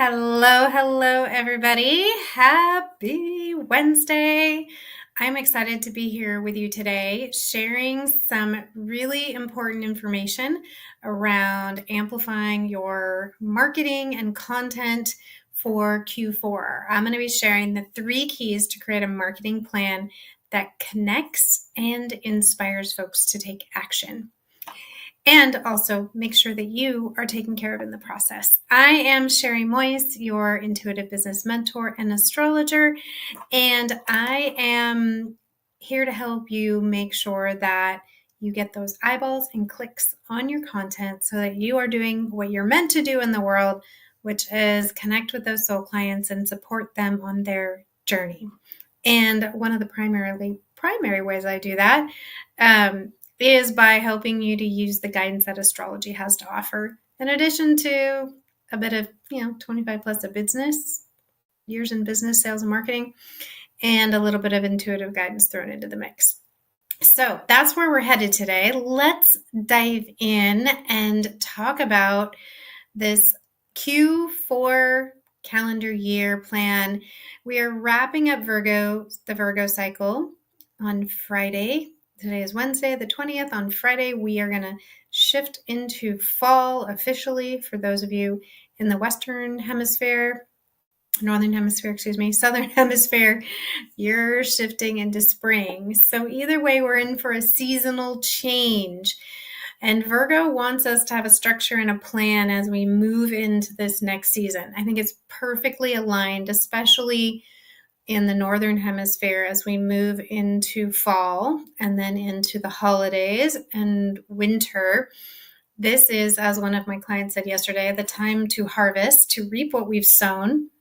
Hello, everybody. Happy Wednesday. I'm excited to be here with you today, sharing some really important information around amplifying your marketing and content for Q4. I'm going to be sharing the 3 keys to create a marketing plan that connects and inspires folks to take action. And also make sure that you are taken care of in the process. I am Sherry Moyes, your intuitive business mentor and astrologer, and I am here to help you make sure that you get those eyeballs and clicks on your content so that you are doing what you're meant to do in the world, which is connect with those soul clients and support them on their journey. And one of the primary ways I do that is by helping you to use the guidance that astrology has to offer, in addition to a bit of, 25 plus of business, years in business, sales, and marketing, and a little bit of intuitive guidance thrown into the mix. So that's where we're headed today. Let's dive in and talk about this Q4 calendar year plan. We are wrapping up the Virgo cycle on Friday. Today is Wednesday, the 20th. On Friday, we are going to shift into fall officially for those of you in the Southern Hemisphere, you're shifting into spring. So either way, we're in for a seasonal change. And Virgo wants us to have a structure and a plan as we move into this next season. I think it's perfectly aligned, especially in the Northern Hemisphere as we move into fall and then into the holidays and winter. This is, as one of my clients said yesterday, the time to harvest, to reap what we've sown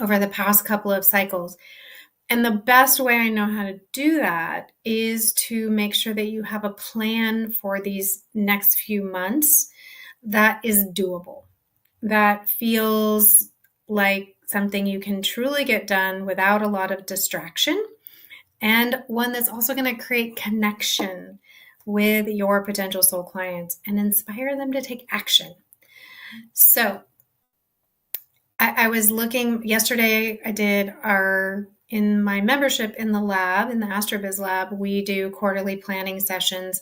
over the past couple of cycles. And the best way I know how to do that is to make sure that you have a plan for these next few months that is doable, that feels like something you can truly get done without a lot of distraction, and one that's also going to create connection with your potential soul clients and inspire them to take action. So I was looking yesterday, in my membership in the lab, in the AstroBiz lab, we do quarterly planning sessions,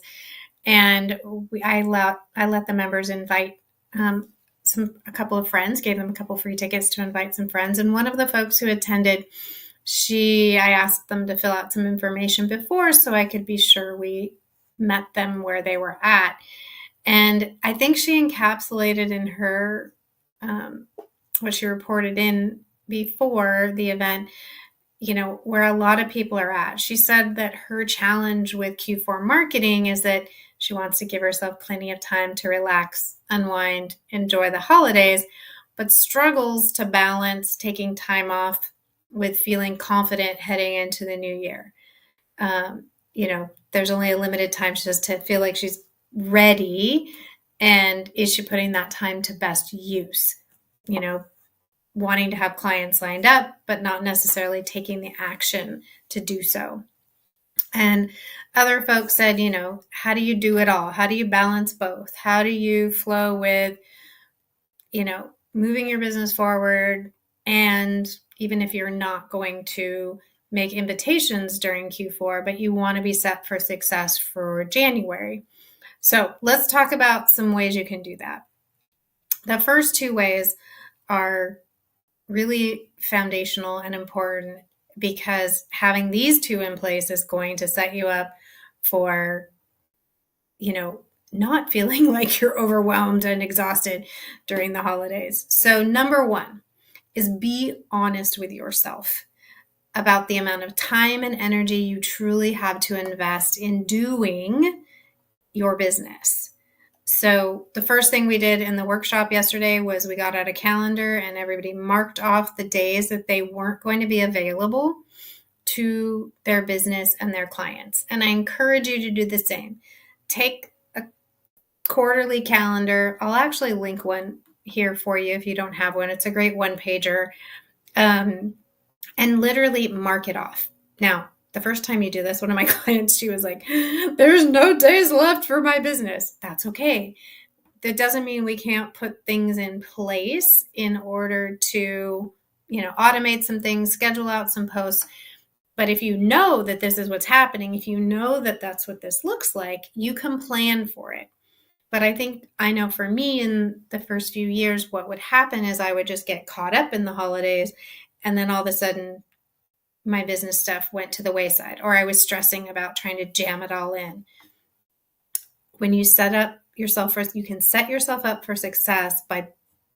and I let the members invite a couple of friends, gave them a couple free tickets to invite some friends. And one of the folks who attended, I asked them to fill out some information before so I could be sure we met them where they were at. And I think she encapsulated in her, what she reported in before the event, where a lot of people are at. She said that her challenge with Q4 marketing is that she wants to give herself plenty of time to relax, unwind, enjoy the holidays, but struggles to balance taking time off with feeling confident heading into the new year. There's only a limited time just to feel like she's ready, and is she putting that time to best use? Wanting to have clients lined up, but not necessarily taking the action to do so. And other folks said, how do you do it all? How do you balance both? How do you flow with, moving your business forward? And even if you're not going to make invitations during Q4, but you want to be set for success for January. So let's talk about some ways you can do that. The first 2 ways are really foundational and important, because having these 2 in place is going to set you up for, not feeling like you're overwhelmed and exhausted during the holidays. So number 1 is be honest with yourself about the amount of time and energy you truly have to invest in doing your business. So the first thing we did in the workshop yesterday was we got out a calendar and everybody marked off the days that they weren't going to be available to their business and their clients. And I encourage you to do the same. Take a quarterly calendar. I'll actually link one here for you if you don't have one. It's a great one-pager. And literally mark it off. Now, the first time you do this, one of my clients, she was like, there's no days left for my business. That's okay. that doesn't mean we can't put things in place in order to, automate some things, schedule out some posts. But if you know that this is what's happening, if you know that that's what this looks like, you can plan for it. But I know for me in the first few years, what would happen is I would just get caught up in the holidays. And then all of a sudden, my business stuff went to the wayside, or I was stressing about trying to jam it all in. When you set up yourself for, you can set yourself up for success by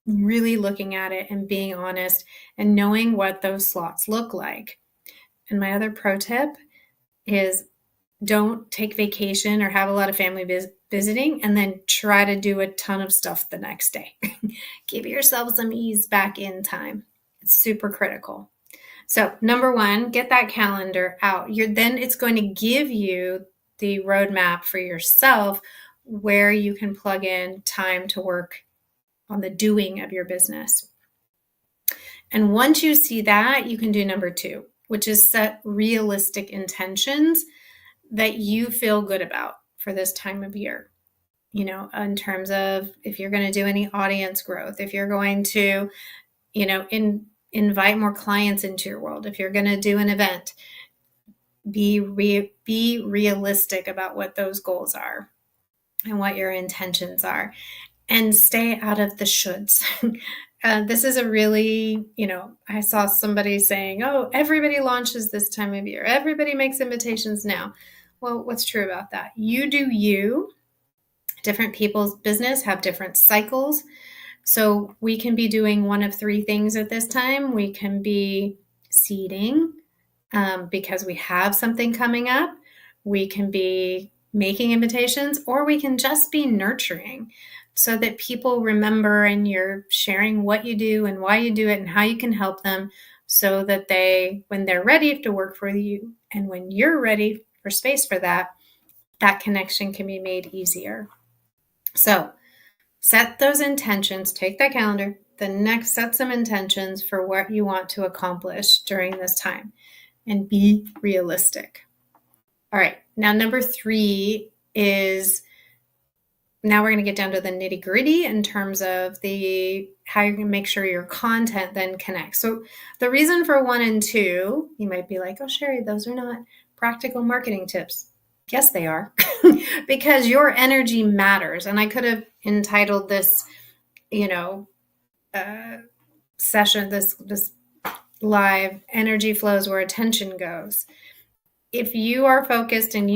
really looking at it and being honest and knowing what those slots look like. And my other pro tip is don't take vacation or have a lot of family visiting and then try to do a ton of stuff the next day. Give yourself some ease back in time. It's super critical. So number one, get that calendar out. Then it's going to give you the roadmap for yourself where you can plug in time to work on the doing of your business. And once you see that, you can do number two, which is set realistic intentions that you feel good about for this time of year. In terms of if you're going to do any audience growth, if you're going to, invite more clients into your world, if you're going to do an event, be realistic about what those goals are and what your intentions are, and stay out of the shoulds. This is a really, I saw somebody saying, oh, everybody launches this time of year. Everybody makes invitations now. Well, what's true about that? You do you. Different people's business have different cycles. So we can be doing one of three things at this time. We can be seeding because we have something coming up. We can be making invitations, or we can just be nurturing so that people remember and you're sharing what you do and why you do it and how you can help them so that when they're ready to work for you and when you're ready for space for that connection can be made easier. So set those intentions, take that calendar, set some intentions for what you want to accomplish during this time and be realistic. All right. Now, number three is, now we're going to get down to the nitty gritty in terms of how you can make sure your content then connects. So the reason for 1 and 2, you might be like, oh, Sherry, those are not practical marketing tips. Yes, they are, because your energy matters. And I could have entitled this, session, this live, energy flows where attention goes. If you are focused and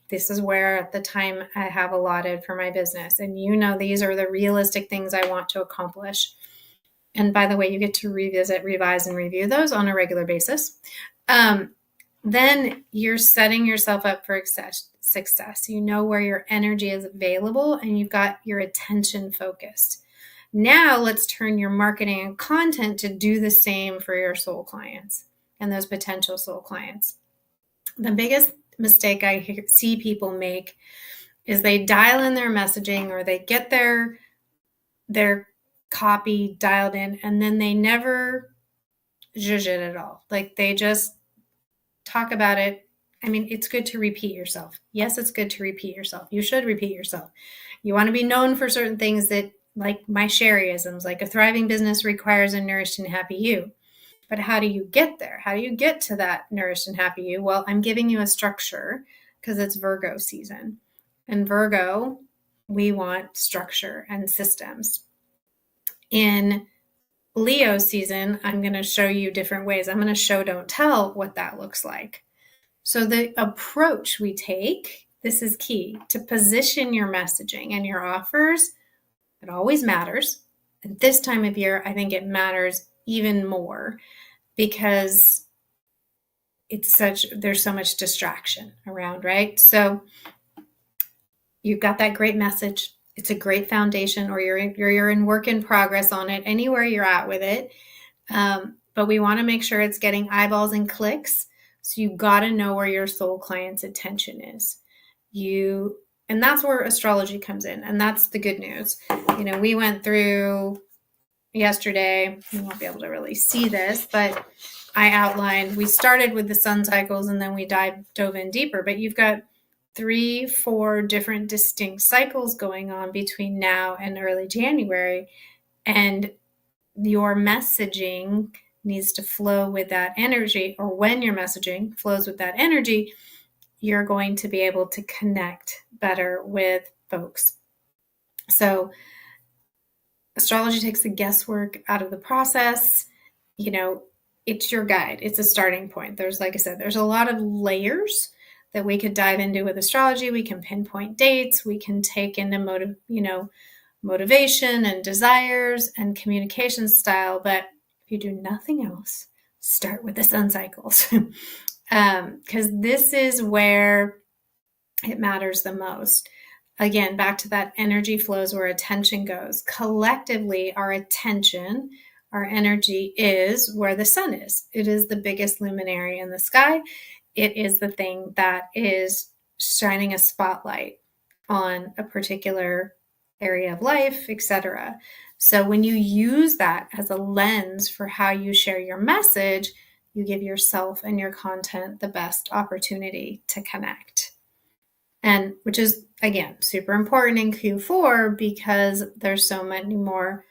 this is where the time I have allotted for my business, and these are the realistic things I want to accomplish. And by the way, you get to revisit, revise, and review those on a regular basis. Then you're setting yourself up for success. You know where your energy is available and you've got your attention focused. Now let's turn your marketing and content to do the same for your soul clients and those potential soul clients. The biggest mistake I see people make is they dial in their messaging, or they get their copy dialed in, and then they never zhuzh it at all. Like they just talk about it. I mean, it's good to repeat yourself. Yes, it's good to repeat yourself. You should repeat yourself. You want to be known for certain things that, like my Sherryisms, like a thriving business requires a nourished and happy you. But how do you get there? How do you get to that nourished and happy you? Well, I'm giving you a structure because it's Virgo season. And Virgo, we want structure and systems. In Leo season, I'm going to show you different ways. I'm going to show, don't tell what that looks like. So the approach we take, this is key, to position your messaging and your offers. It always matters. At this time of year, I think it matters even more because there's so much distraction around, right? So you've got that great message. It's a great foundation, or you're in work in progress on it, anywhere you're at with it. But we want to make sure it's getting eyeballs and clicks. So you got to know where your soul client's attention is. And that's where astrology comes in. And that's the good news. We went through yesterday, you won't be able to really see this, but I outlined, we started with the sun cycles and then we dove in deeper, but you've got 3-4 different distinct cycles going on between now and early January, and your messaging needs to flow with that energy, or when your messaging flows with that energy, you're going to be able to connect better with folks. So astrology takes the guesswork out of the process. It's your guide. It's a starting point. Like I said, there's a lot of layers that we could dive into with astrology. We can pinpoint dates. We can take into motivation and desires and communication style. But if you do nothing else, start with the sun cycles, because this is where it matters the most. Again, back to that energy flows where attention goes. Collectively, our attention, our energy is where the sun is. It is the biggest luminary in the sky. It is the thing that is shining a spotlight on a particular area of life, etc. So when you use that as a lens for how you share your message, you give yourself and your content the best opportunity to connect. And which is, again, super important in Q4 because there's so many more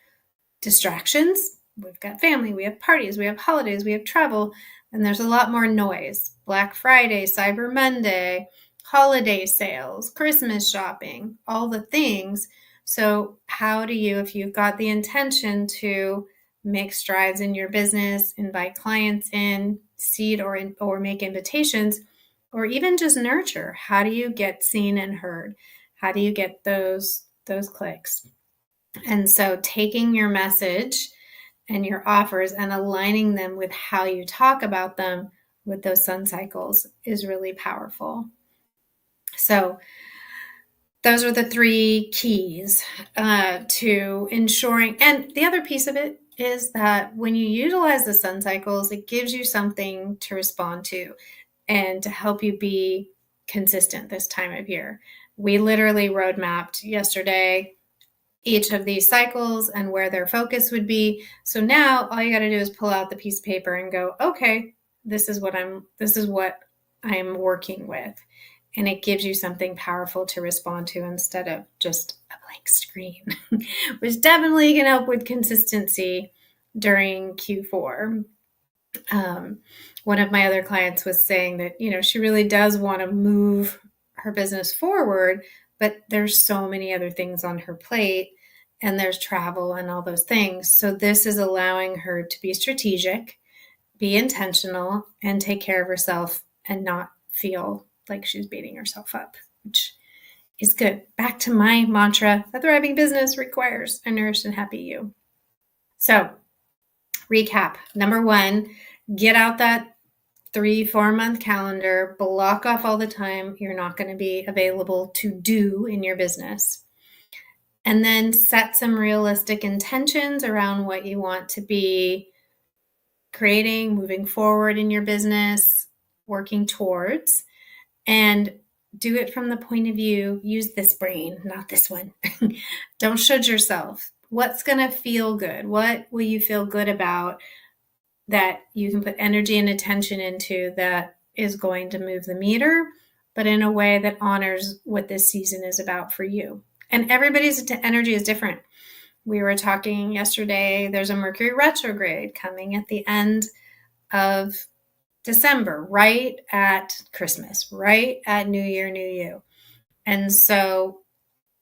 distractions. We've got family, we have parties, we have holidays, we have travel, and there's a lot more noise. Black Friday, Cyber Monday, holiday sales, Christmas shopping, all the things. So how do you, if you've got the intention to make strides in your business, invite clients in, seed or make invitations, or even just nurture, how do you get seen and heard? How do you get those clicks? And so taking your message and your offers and aligning them with how you talk about them with those sun cycles is really powerful. So those are the 3 keys to ensuring. And the other piece of it is that when you utilize the sun cycles, it gives you something to respond to and to help you be consistent this time of year. We literally road mapped yesterday each of these cycles and where their focus would be. So now all you got to do is pull out the piece of paper and go, okay, this is what I'm working with. And it gives you something powerful to respond to instead of just a blank screen, which definitely can help with consistency during Q4. One of my other clients was saying that, she really does want to move her business forward, but there's so many other things on her plate and there's travel and all those things. So this is allowing her to be strategic, be intentional, and take care of herself and not feel like she's beating herself up, which is good. Back to my mantra, a thriving business requires a nourished and happy you. So recap. Number 1, get out that 3-4 month calendar, block off all the time you're not going to be available to do in your business. And then set some realistic intentions around what you want to be creating, moving forward in your business, working towards, and do it from the point of view, use this brain, not this one. Don't judge yourself. What's going to feel good? What will you feel good about that you can put energy and attention into that is going to move the meter, but in a way that honors what this season is about for you? And everybody's energy is different. We were talking yesterday, there's a Mercury retrograde coming at the end of December, right at Christmas, right at New Year, New You. And so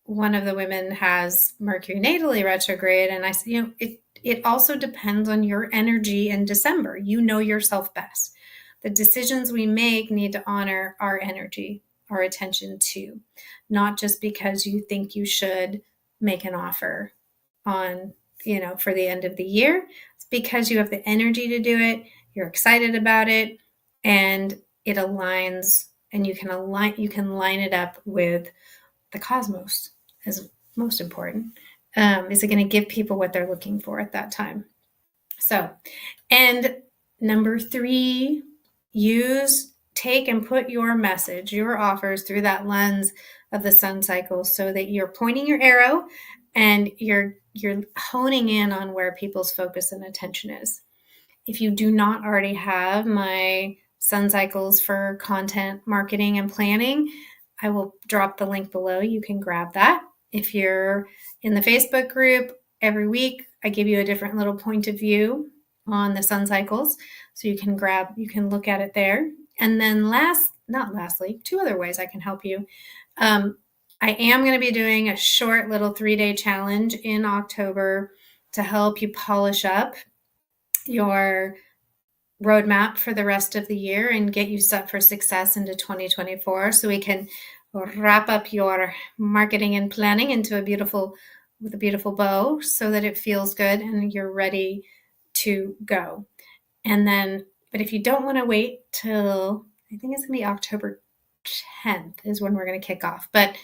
one of the women has Mercury natally retrograde. And I said, it also depends on your energy in December. You know yourself best. The decisions we make need to honor our energy, our attention too, not just because you think you should make an offer on, for the end of the year. It's because you have the energy to do it. You're excited about it, and it aligns, and you can line it up with the cosmos is most important. Is it going to give people what they're looking for at that time? So, and number 3, take and put your message, your offers through that lens of the sun cycle so that you're pointing your arrow and you're honing in on where people's focus and attention is. If you do not already have my sun cycles for content marketing and planning, I will drop the link below. You can grab that. If you're in the Facebook group, every week I give you a different little point of view on the sun cycles. So you can look at it there. And then lastly, two other ways I can help you. I am going to be doing a short little 3-day challenge in October to help you polish up your roadmap for the rest of the year and get you set for success into 2024, so we can wrap up your marketing and planning into with a beautiful bow so that it feels good and you're ready to go. And then, but if you don't want to wait till, I think it's going to be October 10th is when we're going to kick off, but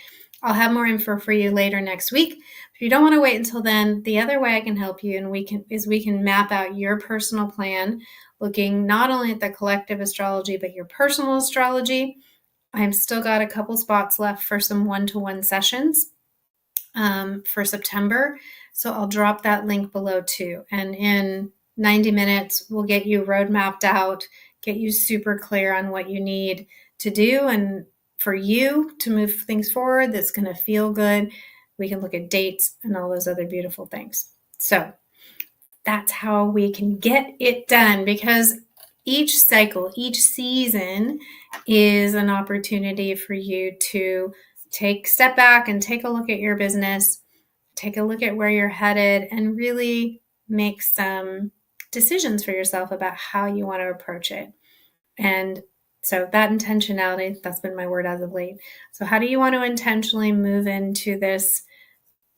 I'll have more info for you later next week. If you don't want to wait until then, the other way I can help you we can map out your personal plan, looking not only at the collective astrology, but your personal astrology. I've still got a couple spots left for some one-to-one sessions for September. So I'll drop that link below too. And in 90 minutes, we'll get you road mapped out, get you super clear on what you need to do and for you to move things forward that's going to feel good. We can look at dates and all those other beautiful things. So that's how we can get it done, because each cycle, each season is an opportunity for you to step back and take a look at your business, take a look at where you're headed, and really make some decisions for yourself about how you want to approach it. And so that intentionality, that's been my word as of late. So how do you want to intentionally move into this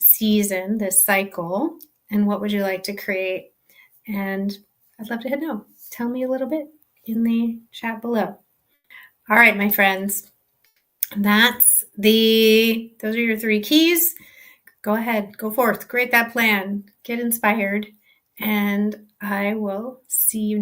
season, this cycle, and what would you like to create? And I'd love to know. Tell me a little bit in the chat below. All right, my friends, those are your 3 keys. Go ahead, go forth, create that plan, get inspired, and I will see you